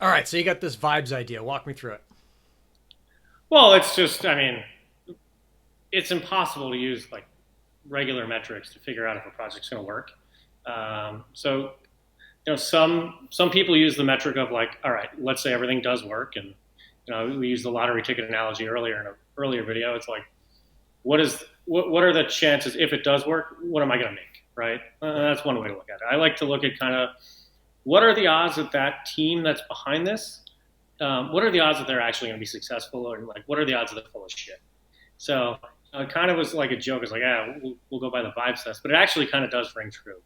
All right, so you got this vibes idea. Walk me through it. Well, it's just, I mean, it's impossible to use like regular metrics to figure out if a project's going to work. So, some people use the metric of like, all right, let's say everything does work, and we used the lottery ticket analogy earlier in an earlier video. It's like, what are the chances if it does work? What am I going to make? Right? That's one way to look at it. I like to look at kind of what are the odds that that team that's behind this, what are the odds that they're actually going to be successful, or like what are the odds that they're full of shit? So it kind of was like a joke. It's like, yeah, we'll go by the vibes test, but it actually kind of does ring true.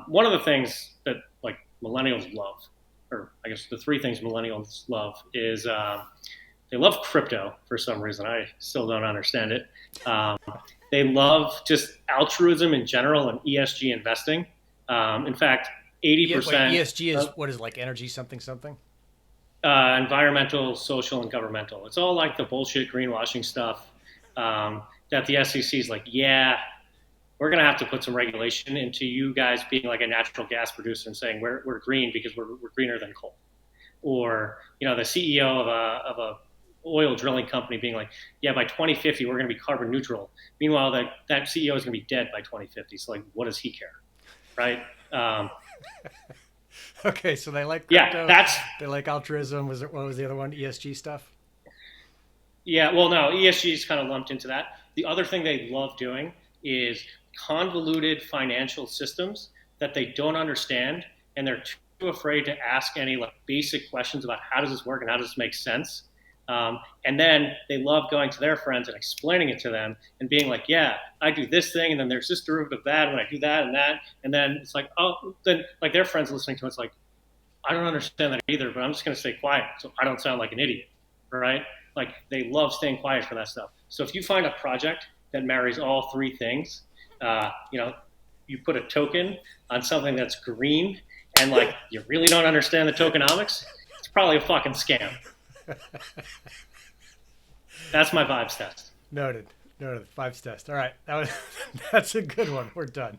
One of the things that like millennials love, or I guess the three things millennials love is they love crypto for some reason. I still don't understand it. Um, they love just altruism in general and ESG investing. In fact, Wait, 80% ESG is of what is like energy something something? environmental, social, and governmental. It's all like the bullshit greenwashing stuff that the SEC is like, yeah, we're going to have to put some regulation into you guys being like a natural gas producer and saying we're green because we're greener than coal. Or, the CEO of a oil drilling company being like, yeah, by 2050, we're going to be carbon neutral. Meanwhile, that CEO is going to be dead by 2050. So, like, what does he care? Right? Um, Okay, so they like yeah, crypto. that's They like altruism. What was the other one? ESG stuff. Yeah, well, no, ESG is kind of lumped into that. The other thing they love doing is convoluted financial systems that they don't understand, and they're too afraid to ask any like basic questions about how does this work and how does this make sense. And then they love going to their friends and explaining it to them and being like, "Yeah, I do this thing, and then there's this derivative of that, and I do that and that." And then it's like, oh, then like their friends listening to it, it's like, I don't understand that either, but I'm just going to stay quiet so I don't sound like an idiot, right? Like they love staying quiet for that stuff. So if you find a project that marries all three things, uh, you know, you put a token on something that's green and like you really don't understand the tokenomics, it's probably a fucking scam. That's my vibes test. Noted. Noted. Vibes test. All right, that's a good one. We're done.